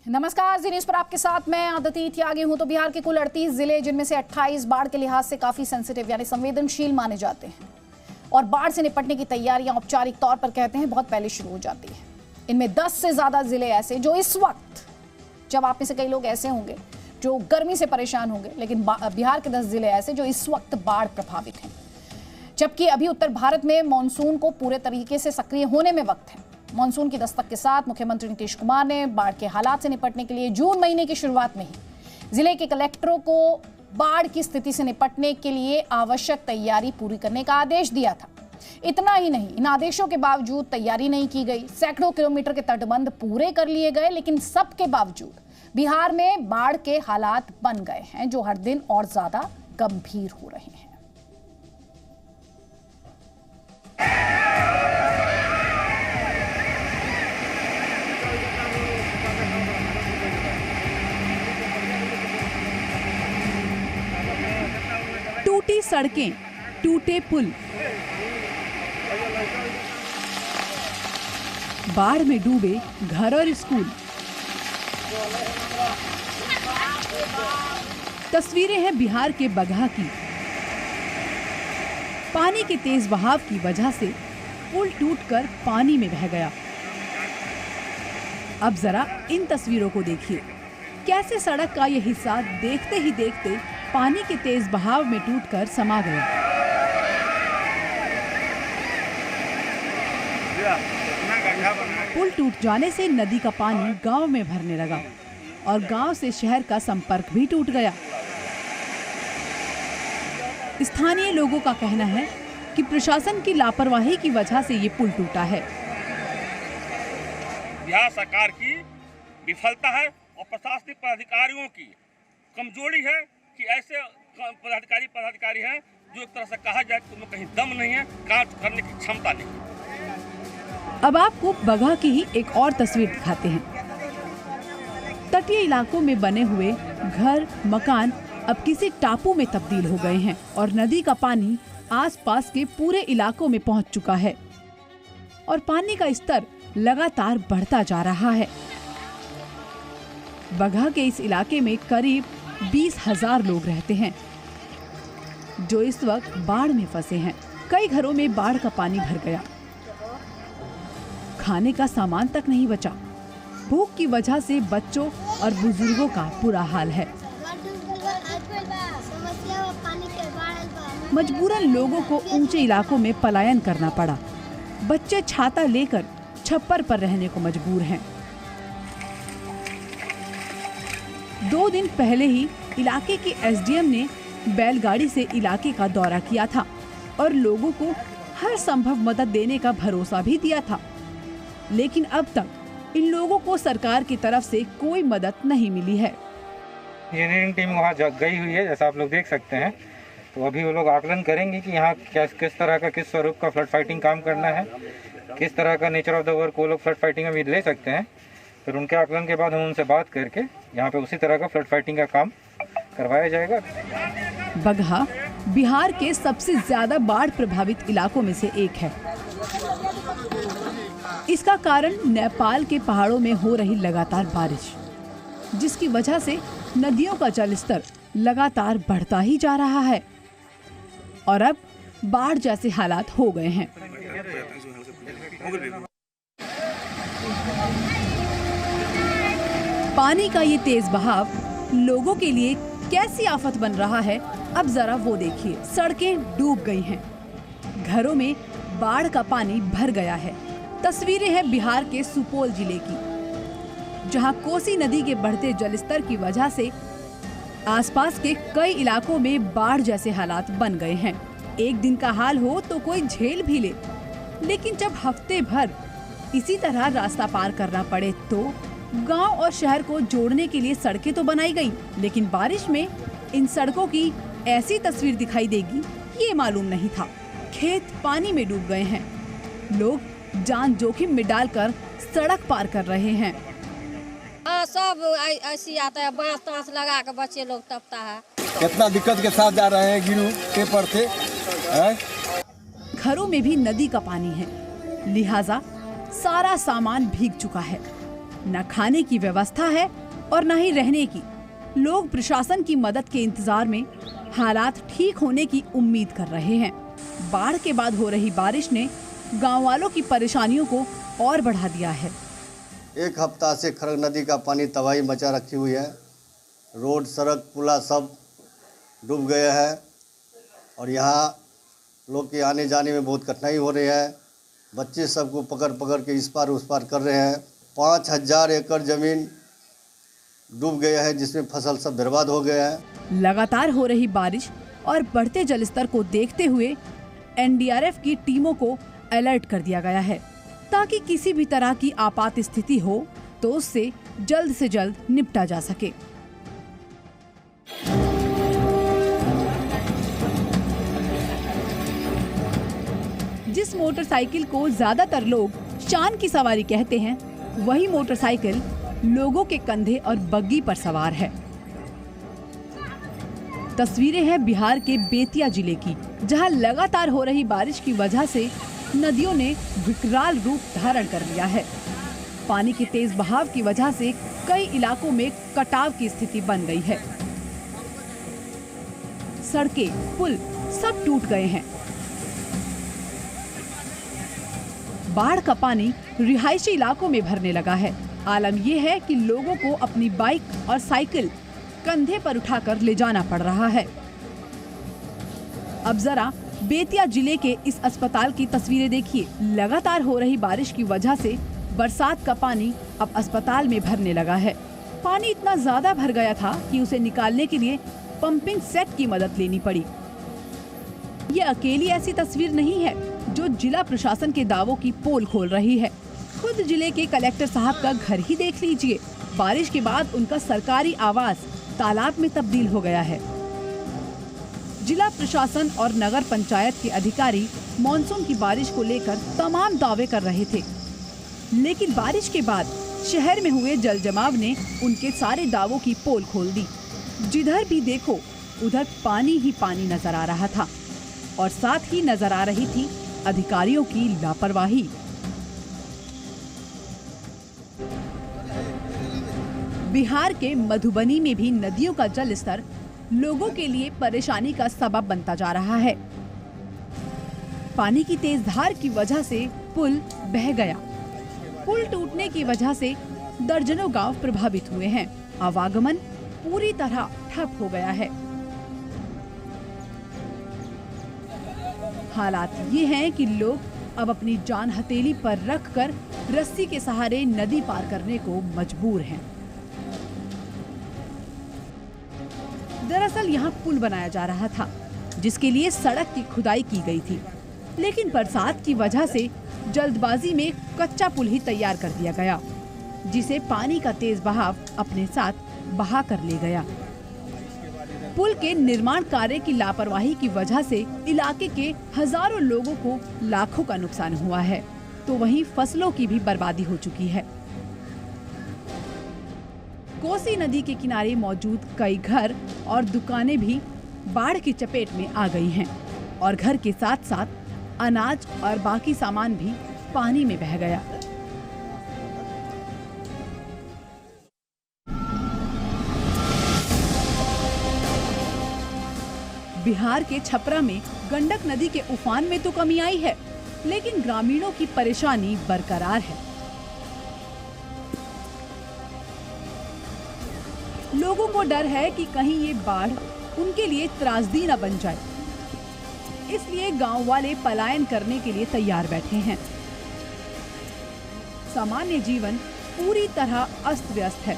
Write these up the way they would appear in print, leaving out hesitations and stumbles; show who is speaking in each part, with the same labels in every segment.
Speaker 1: नमस्कार, जी न्यूज़ पर आपके साथ मैं आदिति त्यागी हूं। तो बिहार के कुल 38 जिले, जिनमें से 28 बाढ़ के लिहाज से काफी सेंसिटिव यानी संवेदनशील माने जाते हैं और बाढ़ से निपटने की तैयारियां औपचारिक तौर पर कहते हैं बहुत पहले शुरू हो जाती है। इनमें 10 से ज्यादा जिले ऐसे जो इस वक्त, जब आप में से कई लोग ऐसे होंगे जो गर्मी से परेशान होंगे, लेकिन बिहार के 10 जिले ऐसे जो इस वक्त बाढ़ प्रभावित हैं, जबकि अभी उत्तर भारत में मानसून को पूरे तरीके से सक्रिय होने में वक्त है। मानसून की दस्तक के साथ मुख्यमंत्री नीतीश कुमार ने बाढ़ के हालात से निपटने के लिए जून महीने की शुरुआत में ही जिले के कलेक्टरों को बाढ़ की स्थिति से निपटने के लिए आवश्यक तैयारी पूरी करने का आदेश दिया था। इतना ही नहीं, इन आदेशों के बावजूद तैयारी नहीं की गई। सैकड़ों किलोमीटर के तटबंध पूरे कर लिए गए, लेकिन सबके बावजूद बिहार में बाढ़ के हालात बन गए हैं जो हर दिन और ज्यादा गंभीर हो रहे हैं।
Speaker 2: टूटी सड़कें, टूटे पुल, बाढ़ में डूबे घर और स्कूल। तस्वीरें हैं बिहार के बगहा की। पानी के तेज बहाव की वजह से पुल टूटकर पानी में बह गया। अब जरा इन तस्वीरों को देखिए, कैसे सड़क का यह हिस्सा देखते ही देखते पानी के तेज बहाव में टूटकर समा गया। पुल टूट जाने से नदी का पानी गांव में भरने लगा और गांव से शहर का संपर्क भी टूट गया। स्थानीय लोगों का कहना है कि प्रशासन की लापरवाही की वजह से ये पुल टूटा है।
Speaker 3: बिहार सरकार की विफलता है और प्रशासनिक पदाधिकारियों की कमजोरी है कि ऐसे पदाधिकारी हैं जो एक तरह से कहा जाए कि उनमें कहीं दम नहीं है, काम करने की क्षमता नहीं।
Speaker 2: अब आपको बगहा की ही एक और तस्वीर दिखाते हैं। तटीय इलाकों में बने हुए घर मकान अब किसी टापू में तब्दील हो गए हैं और नदी का पानी आसपास के पूरे इलाकों में पहुंच चुका है और पानी का स्तर लगातार बढ़ता जा रहा है। बगहा के इस इलाके में करीब 20,000 लोग रहते हैं जो इस वक्त बाढ़ में फंसे हैं। कई घरों में बाढ़ का पानी भर गया, खाने का सामान तक नहीं बचा। भूख की वजह से बच्चों और बुजुर्गों का बुरा हाल है। मजबूरन लोगों को ऊंचे इलाकों में पलायन करना पड़ा। बच्चे छाता लेकर छप्पर पर रहने को मजबूर हैं। 2 दिन पहले ही इलाके के एसडीएम ने बैलगाड़ी से इलाके का दौरा किया था और लोगों को हर संभव मदद देने का भरोसा भी दिया था, लेकिन अब तक इन लोगों को सरकार की तरफ से कोई मदद नहीं मिली है।
Speaker 4: इंजीनियरिंग टीम वहाँ गई हुई है, जैसा आप लोग देख सकते हैं। तो अभी वो लोग आकलन करेंगे कि यहाँ किस तरह का, किस स्वरूप का फ्लड फाइटिंग काम करना है, किस तरह का नेचर ऑफ द वर्क वो लोग फ्लड फाइटिंग में भी ले सकते हैं। फिर उनके आकलन के बाद हम उनसे बात करके यहाँ पे उसी तरह का फ्लड फाइटिंग का काम करवाया जाएगा।
Speaker 2: बगहा बिहार के सबसे ज्यादा बाढ़ प्रभावित इलाकों में से एक है। इसका कारण नेपाल के पहाड़ों में हो रही लगातार बारिश, जिसकी वजह से नदियों का जलस्तर लगातार बढ़ता ही जा रहा है और अब बाढ़ जैसे हालात हो गए हैं। पानी का ये तेज बहाव लोगों के लिए कैसी आफत बन रहा है, अब जरा वो देखिए। सड़कें डूब गई हैं, घरों में बाढ़ का पानी भर गया है। तस्वीरें हैं बिहार के सुपौल जिले की, जहां कोसी नदी के बढ़ते जलस्तर की वजह से आसपास के कई इलाकों में बाढ़ जैसे हालात बन गए हैं। एक दिन का हाल हो तो कोई झेल भी ले, लेकिन जब हफ्ते भर इसी तरह रास्ता पार करना पड़े तो गांव और शहर को जोड़ने के लिए सड़कें तो बनाई गई, लेकिन बारिश में इन सड़कों की ऐसी तस्वीर दिखाई देगी ये मालूम नहीं था। खेत पानी में डूब गए हैं, लोग जान जोखिम में डालकर सड़क पार कर रहे हैं।
Speaker 5: सब ऐसी आता है, बांस तांस लगा के बच्चे लोग तपता है।
Speaker 6: कितना दिक्कत के साथ जा रहे हैं गिरू के पड़ते।
Speaker 2: घरों में भी नदी का पानी है, लिहाजा सारा सामान भीग चुका है। न खाने की व्यवस्था है और न ही रहने की। लोग प्रशासन की मदद के इंतजार में हालात ठीक होने की उम्मीद कर रहे हैं। बाढ़ के बाद हो रही बारिश ने गांव वालों की परेशानियों को और बढ़ा दिया है।
Speaker 7: एक हफ्ता से खरग नदी का पानी तबाही मचा रखी हुई है। रोड, सड़क, पुला सब डूब गए हैं और यहाँ लोग के आने जाने में बहुत कठिनाई हो रही है। बच्चे सबको पकड़ पकड़ के इस पार उस पार कर रहे हैं। 5000 एकड़ जमीन डूब गया है, जिसमें फसल सब बर्बाद हो गया है।
Speaker 2: लगातार हो रही बारिश और बढ़ते जलस्तर को देखते हुए एनडीआरएफ की टीमों को अलर्ट कर दिया गया है, ताकि किसी भी तरह की आपात स्थिति हो तो उससे जल्द से जल्द निपटा जा सके। जिस मोटरसाइकिल को ज्यादातर लोग शान की सवारी कहते हैं, वही मोटरसाइकिल लोगों के कंधे और बग्गी पर सवार है। तस्वीरें हैं बिहार के बेतिया जिले की, जहां लगातार हो रही बारिश की वजह से नदियों ने विकराल रूप धारण कर लिया है। पानी के तेज बहाव की वजह से कई इलाकों में कटाव की स्थिति बन गई है। सड़कें, पुल सब टूट गए हैं। बाढ़ का पानी रिहायशी इलाकों में भरने लगा है। आलम यह है कि लोगों को अपनी बाइक और साइकिल कंधे पर उठाकर ले जाना पड़ रहा है। अब जरा बेतिया जिले के इस अस्पताल की तस्वीरें देखिए। लगातार हो रही बारिश की वजह से बरसात का पानी अब अस्पताल में भरने लगा है। पानी इतना ज्यादा भर गया था कि उसे निकालने के लिए पंपिंग सेट की मदद लेनी पड़ी। ये अकेली ऐसी तस्वीर नहीं है जो जिला प्रशासन के दावों की पोल खोल रही है। खुद जिले के कलेक्टर साहब का घर ही देख लीजिए। बारिश के बाद उनका सरकारी आवास तालाब में तब्दील हो गया है। जिला प्रशासन और नगर पंचायत के अधिकारी मॉनसून की बारिश को लेकर तमाम दावे कर रहे थे, लेकिन बारिश के बाद शहर में हुए जल जमाव ने उनके सारे दावों की पोल खोल दी। जिधर भी देखो उधर पानी ही पानी नजर आ रहा था और साथ ही नजर आ रही थी अधिकारियों की लापरवाही। बिहार के मधुबनी में भी नदियों का जल स्तर लोगों के लिए परेशानी का सबब बनता जा रहा है। पानी की तेज धार की वजह से पुल बह गया। पुल टूटने की वजह से दर्जनों गांव प्रभावित हुए हैं। आवागमन पूरी तरह ठप हो गया है। हालात ये हैं कि लोग अब अपनी जान हथेली पर रखकर रस्सी के सहारे नदी पार करने को मजबूर हैं। दरअसल यहाँ पुल बनाया जा रहा था, जिसके लिए सड़क की खुदाई की गई थी, लेकिन बरसात की वजह से जल्दबाजी में कच्चा पुल ही तैयार कर दिया गया, जिसे पानी का तेज बहाव अपने साथ बहा कर ले गया। पुल के निर्माण कार्य की लापरवाही की वजह से इलाके के हजारों लोगों को लाखों का नुकसान हुआ है, तो वहीं फसलों की भी बर्बादी हो चुकी है। कोसी नदी के किनारे मौजूद कई घर और दुकानें भी बाढ़ की चपेट में आ गई हैं और घर के साथ साथ अनाज और बाकी सामान भी पानी में बह गया। बिहार के छपरा में गंडक नदी के उफान में तो कमी आई है, लेकिन ग्रामीणों की परेशानी बरकरार है। लोगों को डर है कि कहीं ये बाढ़ उनके लिए त्रासदी न बन जाए, इसलिए गांव वाले पलायन करने के लिए तैयार बैठे हैं। सामान्य जीवन पूरी तरह अस्त व्यस्त है,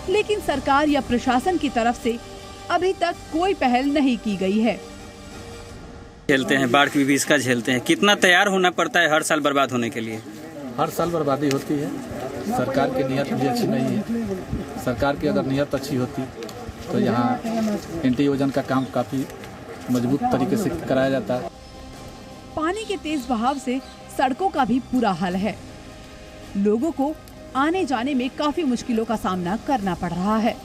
Speaker 2: लेकिन सरकार या प्रशासन की तरफ से अभी तक कोई पहल नहीं की गई है।
Speaker 8: झेलते हैं, बाढ़ की भी इसका झेलते हैं। कितना तैयार होना पड़ता है हर साल बर्बाद होने के लिए?
Speaker 9: हर साल बर्बादी होती है। सरकार की नीयत भी अच्छी नहीं है। सरकार की अगर नीयत अच्छी होती तो यहाँ एंटी योजन का काम काफ़ी मजबूत तरीके से कराया जाता है।
Speaker 2: पानी के तेज बहाव से सड़कों का भी बुरा हाल है। लोगों को आने जाने में काफी मुश्किलों का सामना करना पड़ रहा है।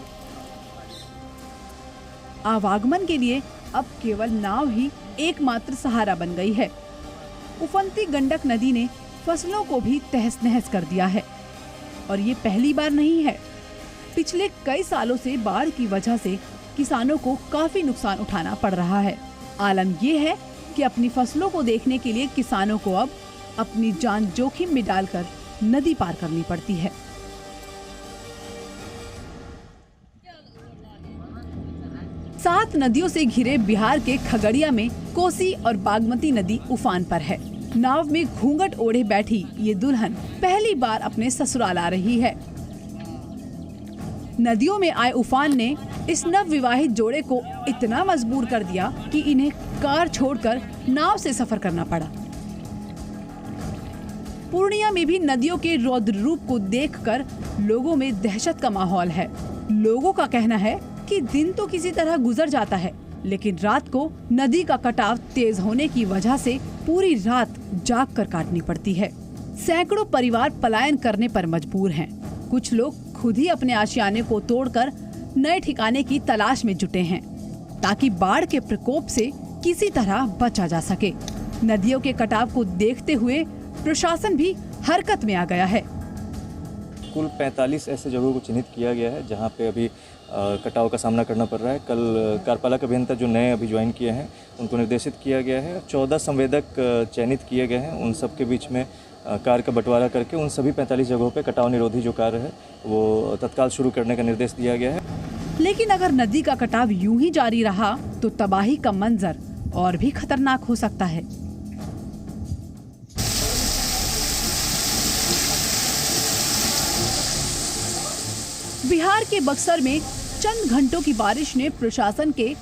Speaker 2: आवागमन के लिए अब केवल नाव ही एकमात्र सहारा बन गई है। उफनती गंडक नदी ने फसलों को भी तहस नहस कर दिया है। और ये पहली बार नहीं है, पिछले कई सालों से बाढ़ की वजह से किसानों को काफी नुकसान उठाना पड़ रहा है। आलम ये है कि अपनी फसलों को देखने के लिए किसानों को अब अपनी जान जोखिम में डालकर नदी पार करनी पड़ती है। सात नदियों से घिरे बिहार के खगड़िया में कोसी और बागमती नदी उफान पर है। नाव में घूंघट ओढ़े बैठी ये दुल्हन पहली बार अपने ससुराल आ रही है। नदियों में आए उफान ने इस नवविवाहित जोड़े को इतना मजबूर कर दिया कि इन्हें कार छोड़कर नाव से सफर करना पड़ा। पूर्णिया में भी नदियों के रौद्र रूप को देखकर लोगों में दहशत का माहौल है। लोगों का कहना है कि दिन तो किसी तरह गुजर जाता है, लेकिन रात को नदी का कटाव तेज होने की वजह से पूरी रात जाग कर काटनी पड़ती है। सैकड़ों परिवार पलायन करने पर मजबूर हैं। कुछ लोग खुद ही अपने आशियाने को तोड़कर नए ठिकाने की तलाश में जुटे हैं, ताकि बाढ़ के प्रकोप से किसी तरह बचा जा सके। नदियों के कटाव को देखते हुए प्रशासन भी हरकत में आ गया है।
Speaker 10: कुल 45 ऐसे जगहों को चिन्हित किया गया है जहां पे अभी कटाव का सामना करना पड़ रहा है। कल कार्यपालक अभियंता जो नए अभी ज्वाइन किए हैं उनको निर्देशित किया गया है। 14 संवेदक चयनित किए गए हैं। उन सब के बीच में कार्य का बंटवारा करके उन सभी 45 जगहों पे कटाव निरोधी जो कार्य है वो तत्काल शुरू करने का निर्देश दिया गया है।
Speaker 2: लेकिन अगर नदी का कटाव यूं ही जारी रहा तो तबाही का मंजर और भी खतरनाक हो सकता है। बिहार के बक्सर में चंद घंटों की बारिश ने प्रशासन के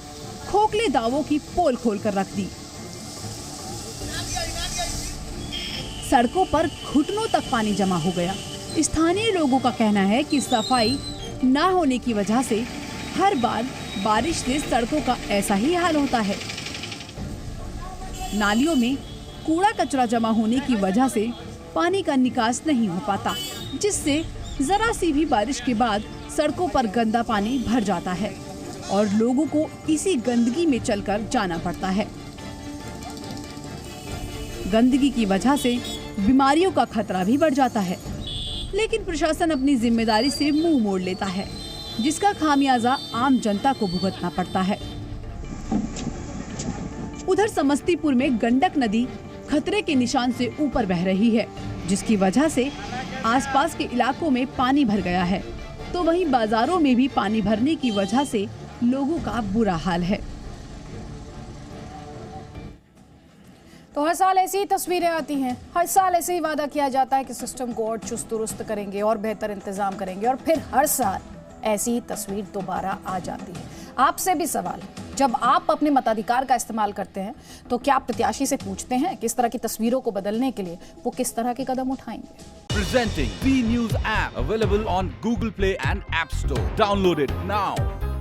Speaker 2: खोखले दावों की पोल खोलकर रख दी। सड़कों पर घुटनों तक पानी जमा हो गया। स्थानीय लोगों का कहना है कि सफाई न होने की वजह से हर बार बारिश से सड़कों का ऐसा ही हाल होता है। नालियों में कूड़ा कचरा जमा होने की वजह से पानी का निकास नहीं हो पाता, जिससे जरा सी भी बारिश के बाद सड़कों पर गंदा पानी भर जाता है और लोगों को इसी गंदगी में चलकर जाना पड़ता है। गंदगी की वजह से बीमारियों का खतरा भी बढ़ जाता है, लेकिन प्रशासन अपनी जिम्मेदारी से मुंह मोड़ लेता है, जिसका खामियाजा आम जनता को भुगतना पड़ता है। उधर समस्तीपुर में गंडक नदी खतरे के निशान से ऊपर बह रही है, जिसकी वजह से आसपास के इलाकों में पानी भर गया है, तो वहीं बाजारों में भी पानी भरने की वजह से लोगों का बुरा हाल है।
Speaker 1: तो हर साल ऐसी ही तस्वीरें आती हैं, हर साल ऐसे ही वादा किया जाता है कि सिस्टम को और चुस्त दुरुस्त करेंगे और बेहतर इंतजाम करेंगे, और फिर हर साल ऐसी ही तस्वीर दोबारा आ जाती है। आपसे भी सवाल, जब आप अपने मताधिकार का इस्तेमाल करते हैं तो क्या प्रत्याशी से पूछते हैं किस तरह की तस्वीरों को बदलने के लिए वो किस तरह के कदम उठाएंगे?
Speaker 11: Presenting B News app available on Google Play and App Store. Download it now.